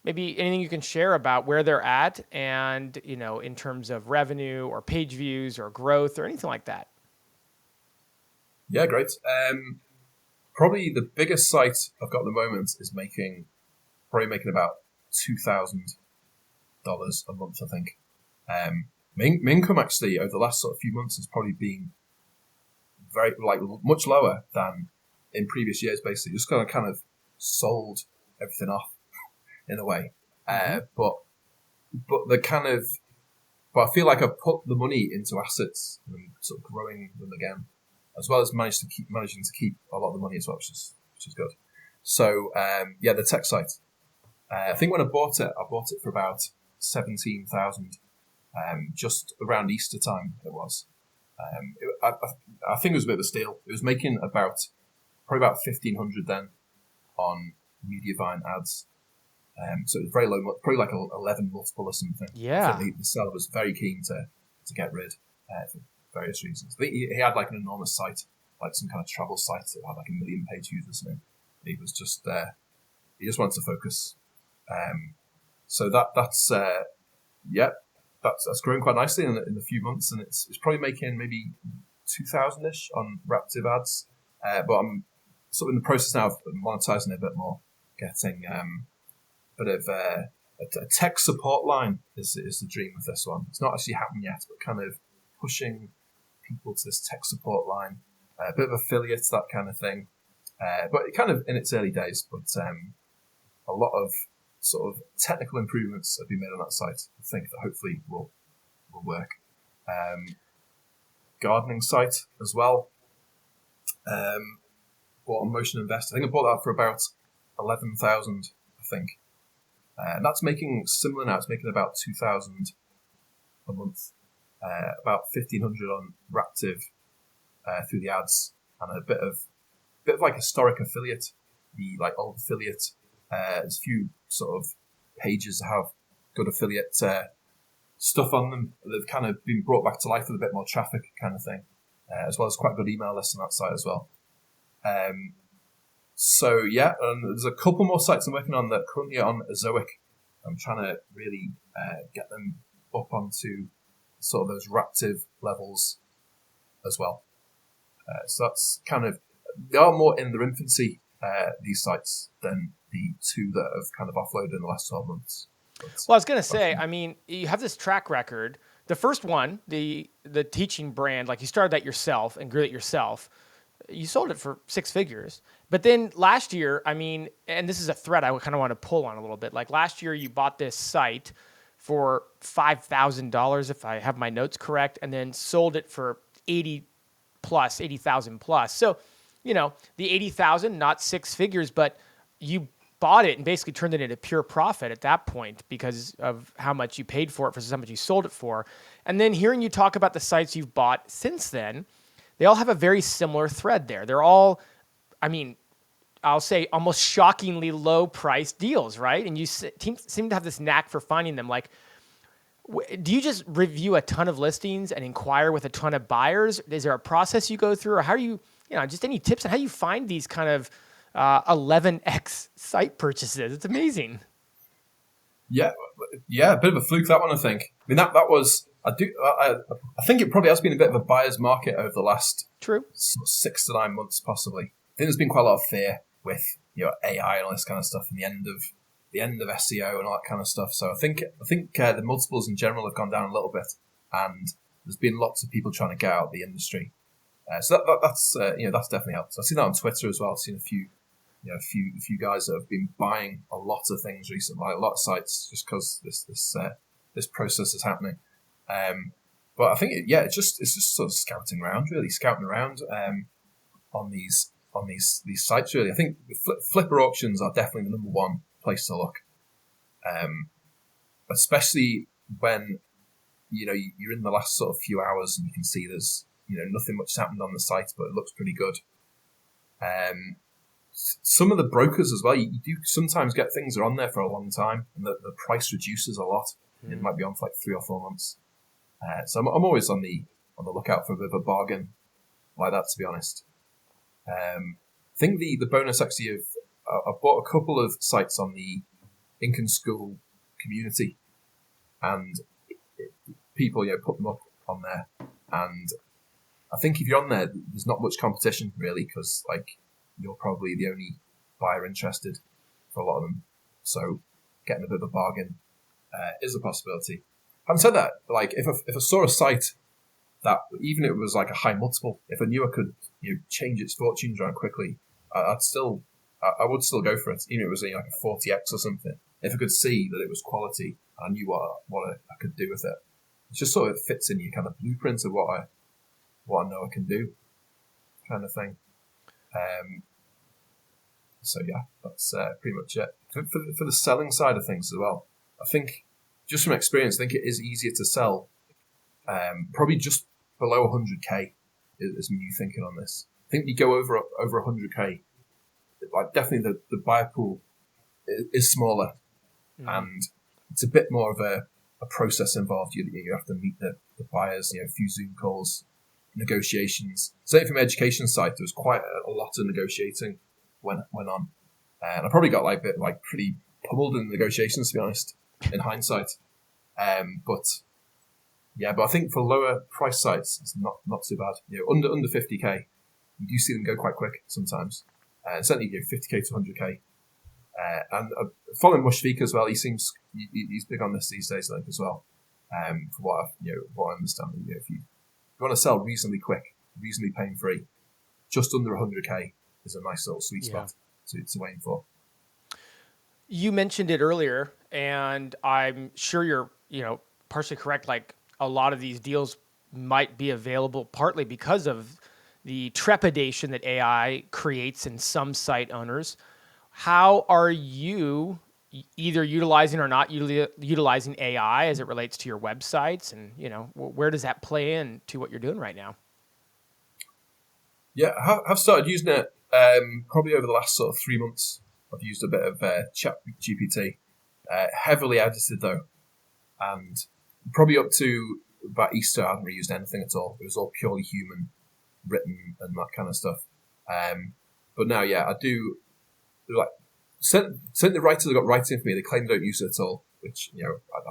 maybe anything you can share about where they're at and, in terms of revenue or page views or growth or anything like that. Yeah, great. Probably the biggest site I've got at the moment is making about $2,000 a month, I think. My income actually over the last sort of few months has probably been much lower than in previous years. Basically, just kind of sold everything off in a way. But I feel like I've put the money into assets and sort of growing them again, as well as managing to keep a lot of the money as well, which is good. So the tech site. I think when I bought it for about 17,000, just around Easter time. It was. I think it was a bit of a steal. It was making about probably about 1,500 then on Mediavine ads. So it was very low, probably like 11 multiple or something. Yeah. I think the seller was very keen to get rid for various reasons. I think he had like an enormous site, like some kind of travel site that had like 1 million page views or something. He was just he just wanted to focus. So that's growing quite nicely in a few months, and it's probably making maybe 2,000-ish on Raptive ads. But I'm sort of in the process now of monetizing it a bit more, getting bit of a tech support line is the dream of this one. It's not actually happened yet, but kind of pushing people to this tech support line, a bit of affiliates, that kind of thing. But it kind of in its early days, but a lot of sort of technical improvements have been made on that site. I think that hopefully will work. Gardening site as well. Bought on Motion Invest. I think I bought that for about 11,000, I think. And that's making similar now. It's making about 2,000 a month, about 1,500 on Raptive through the ads, and a bit of like historic affiliate, the like old affiliate. There's a few sort of pages that have good affiliate stuff on them that have kind of been brought back to life with a bit more traffic, kind of thing, as well as quite a good email list on that site as well. So yeah, and there's a couple more sites I'm working on that are currently on Azoic. I'm trying to really get them up onto sort of those Raptive levels as well. So that's kind of, they are more in their infancy, these sites, than the two that have kind of offloaded in the last 12 months. Well, I was going to say, I mean, you have this track record. The first one, the teaching brand, like you started that yourself and grew it yourself. You sold it for 6 figures. But then last year, I mean, and this is a thread I kind of want to pull on a little bit. Like last year, you bought this site for $5,000, if I have my notes correct, and then sold it for 80,000 plus. So, you know, the 80,000, not 6 figures, but you bought it and basically turned it into pure profit at that point because of how much you paid for it versus how much you sold it for. And then hearing you talk about the sites you've bought since then, they all have a very similar thread there. They're all, I mean, I'll say almost shockingly low price deals, right? And you seem to have this knack for finding them. Like, do you just review a ton of listings and inquire with a ton of buyers? Is there a process you go through, or how do you just any tips on how you find these kind of 11x site purchases? It's amazing. Yeah, a bit of a fluke, that one, I think. I mean, that was, I think it probably has been a bit of a buyer's market over the last sort of 6 to 9 months, possibly. I think there's been quite a lot of fear with AI and all this kind of stuff, and the end of SEO and all that kind of stuff. So I think the multiples in general have gone down a little bit, and there's been lots of people trying to get out of the industry. So that's definitely helped. I've seen that on Twitter as well. I've seen a few guys that have been buying a lot of things recently, like a lot of sites, just because this process is happening. But I think it's just sort of scouting around on these sites. Really, I think flipper auctions are definitely the number one place to look, especially when you're in the last sort of few hours and you can see there's nothing much happened on the site, but it looks pretty good. Some of the brokers as well, you do sometimes get things that are on there for a long time, and the price reduces a lot. It might be on for like 3 or 4 months. So I'm always on the lookout for a bit of a bargain like that, to be honest. I think the bonus actually of I've bought a couple of sites on the Incan School community, and people put them up on there. And I think if you're on there, there's not much competition really, because like you're probably the only buyer interested for a lot of them. So getting a bit of a bargain is a possibility. Having said that, like if I saw a site that even if it was like a high multiple, if I knew I could change its fortunes around quickly, I would still go for it, even if it was like a 40x or something. If I could see that it was quality, I knew what I could do with it. It just sort of fits in your kind of blueprint of what I know I can do, kind of thing. So yeah, that's pretty much it. For the selling side of things as well, I think just from experience, I think it is easier to sell probably just below 100k is me thinking on this. I think you go over 100k, like definitely the buyer pool is smaller, and it's a bit more of a process involved. You have to meet the buyers, a few Zoom calls, negotiations. So from education side, there was quite a lot of negotiating went on, and I probably got pretty pummeled in the negotiations, to be honest, in hindsight. But I think for lower price sites, it's not too bad. Under 50k, you do see them go quite quick sometimes. Certainly, 50k to 100k. And following Mushfiq as well, he's big on this these days, I think, as well. For what I understand, if you want to sell reasonably quick, reasonably pain free, just under 100k is a nice little sweet spot to aim for. You mentioned it earlier, and I'm sure you're partially correct. Like a lot of these deals might be available partly because of the trepidation that AI creates in some site owners. How are you either utilizing or not utilizing AI as it relates to your websites? And, where does that play into what you're doing right now? Yeah, I've started using it probably over the last sort of 3 months. I've used a bit of chat GPT, heavily edited though. And probably up to about Easter, I hadn't really used anything at all. It was all purely human written and that kind of stuff. But now, I do certain the writers that got writing for me, they claim they don't use it at all, which I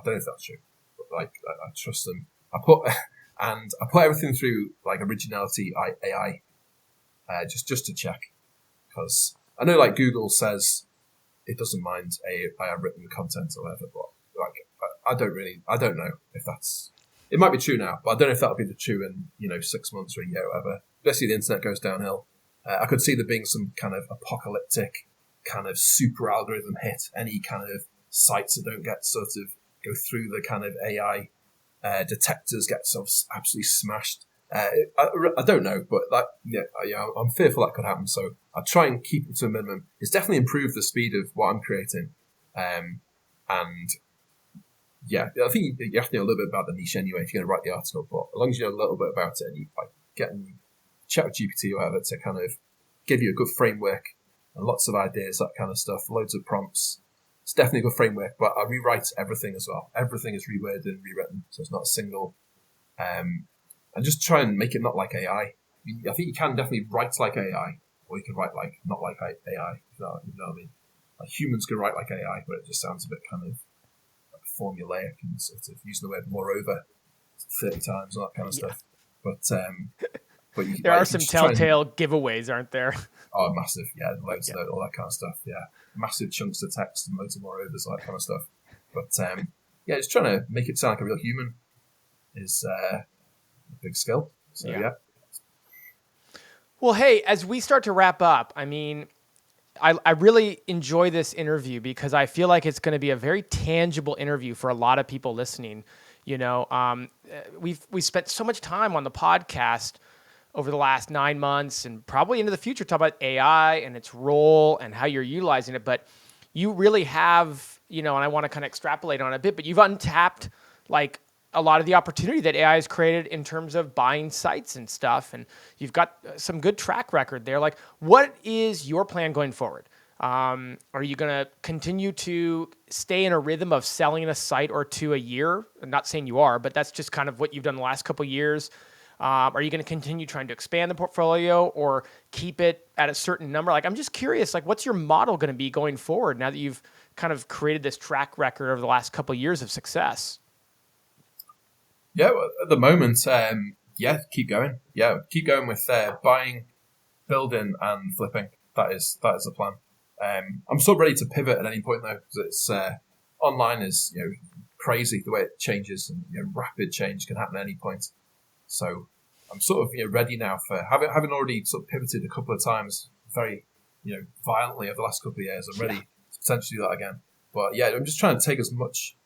don't know if that's true, but I trust them. I put everything through Originality AI, just to check, because I know Google says it doesn't mind AI written content or whatever, but I don't know if that's. It might be true now, but I don't know if that'll be the true in 6 months or a year or whatever. Especially the internet goes downhill. I could see there being some kind of apocalyptic kind of super algorithm hit any kind of sites that don't get sort of go through the kind of AI detectors get sort of absolutely smashed. I don't know, but I'm fearful that could happen. So I try and keep it to a minimum. It's definitely improved the speed of what I'm creating, and I think you have to know a little bit about the niche anyway if you're going to write the article. But as long as you know a little bit about it and you get in chat with GPT or whatever to kind of give you a good framework and lots of ideas, that kind of stuff, loads of prompts. It's definitely a good framework, but I rewrite everything as well. Everything is reworded and rewritten, so it's not a single. And just try and make it not like AI. I think you can definitely write like AI, or you can write not like AI. You know what I mean? Humans can write like AI, but it just sounds a bit kind of formulaic and sort of using the word moreover 30 times and that kind of stuff. But there are some telltale giveaways, aren't there? Oh, massive. Yeah, loads of all that kind of stuff. Yeah. Massive chunks of text and loads of moreovers, all that kind of stuff. But just trying to make it sound like a real human is a big skill. So, yeah. Well, hey, as we start to wrap up, I mean, I really enjoy this interview because I feel like it's going to be a very tangible interview for a lot of people listening. We spent so much time on the podcast over the last 9 months and probably into the future talk about AI and its role and how you're utilizing it. But you really have, and I want to kind of extrapolate on it a bit, but you've untapped a lot of the opportunity that AI has created in terms of buying sites and stuff. And you've got some good track record there. What is your plan going forward? Are you going to continue to stay in a rhythm of selling a site or two a year? I'm not saying you are, but that's just kind of what you've done the last couple of years. Are you going to continue trying to expand the portfolio or keep it at a certain number? I'm just curious, what's your model going to be going forward now that you've kind of created this track record over the last couple of years of success? Yeah, well, at the moment, keep going. Yeah, keep going with buying, building, and flipping. That is the plan. I'm still ready to pivot at any point though, because it's online is crazy the way it changes, and rapid change can happen at any point. So I'm sort of ready now for having already sort of pivoted a couple of times, very violently over the last couple of years. I'm ready to potentially do that again. But I'm just trying to take as much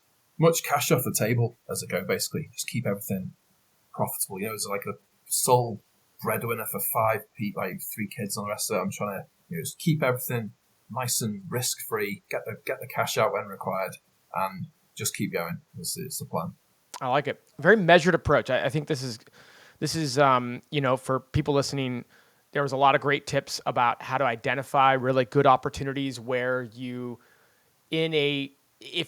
cash off the table as I go. Basically, just keep everything profitable. It's like a sole breadwinner for 5 people, 3 kids, and the rest of it. I'm trying to just keep everything nice and risk free. Get the cash out when required, and just keep going. This is the plan. I like it. Very measured approach. I think this is for people listening. There was a lot of great tips about how to identify really good opportunities where if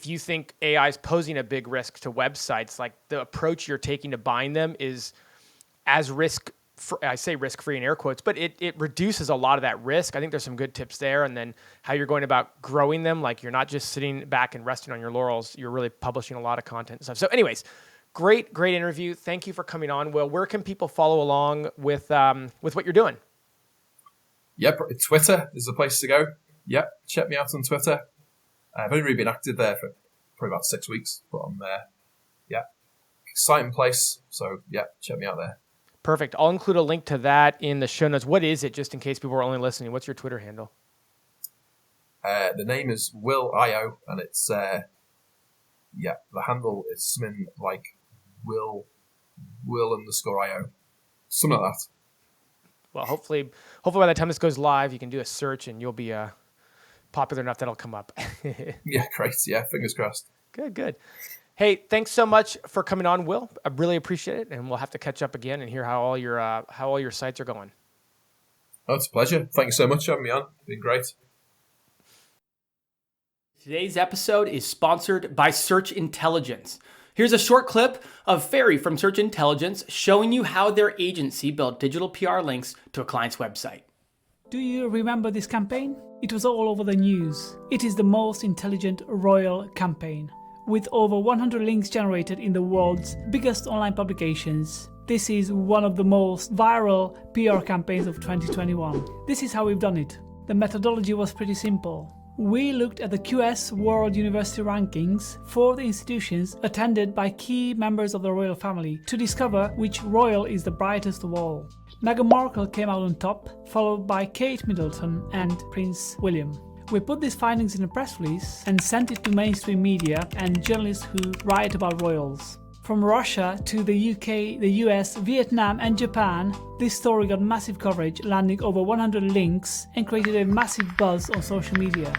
you think AI is posing a big risk to websites, like the approach you're taking to buying them is as I say risk-free in air quotes, but it reduces a lot of that risk. I think there's some good tips there. And then how you're going about growing them, like you're not just sitting back and resting on your laurels, you're really publishing a lot of content and stuff. So anyways, great interview. Thank you for coming on, Will. Where can people follow along with what you're doing? Yep, Twitter is the place to go. Yep, check me out on Twitter. I've only really been active there for probably about 6 weeks, but I'm there. Yeah, exciting place. So yeah, check me out there. Perfect. I'll include a link to that in the show notes. What is it, just in case people are only listening? What's your Twitter handle? The name is Will.io, and it's the handle is something like Will_io, something like that. Well, hopefully by the time this goes live, you can do a search and you'll be popular enough that'll come up. Yeah, great. Yeah, fingers crossed. Good. Hey, thanks so much for coming on, Will. I really appreciate it, and we'll have to catch up again and hear how all your sites are going. Oh, it's a pleasure. Thank you so much for having me on. It's been great. Today's episode is sponsored by Search Intelligence. Here's a short clip of Ferry from Search Intelligence showing you how their agency built digital PR links to a client's website. Do you remember this campaign? It was all over the news. It is the most intelligent royal campaign. With over 100 links generated in the world's biggest online publications, this is one of the most viral PR campaigns of 2021. This is how we've done it. The methodology was pretty simple. We looked at the QS World University Rankings for the institutions attended by key members of the royal family to discover which royal is the brightest of all. Meghan Markle came out on top, followed by Kate Middleton and Prince William. We put these findings in a press release and sent it to mainstream media and journalists who write about royals. From Russia to the UK, the US, Vietnam and Japan, this story got massive coverage, landing over 100 links and created a massive buzz on social media.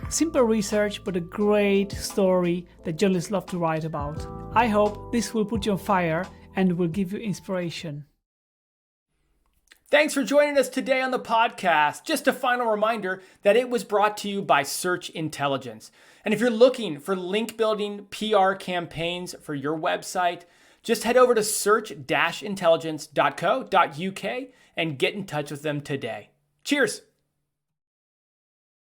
Simple research, but a great story that journalists love to write about. I hope this will put you on fire and will give you inspiration. Thanks for joining us today on the podcast. Just a final reminder that it was brought to you by Search Intelligence. And if you're looking for link building PR campaigns for your website, just head over to search-intelligence.co.uk and get in touch with them today. Cheers.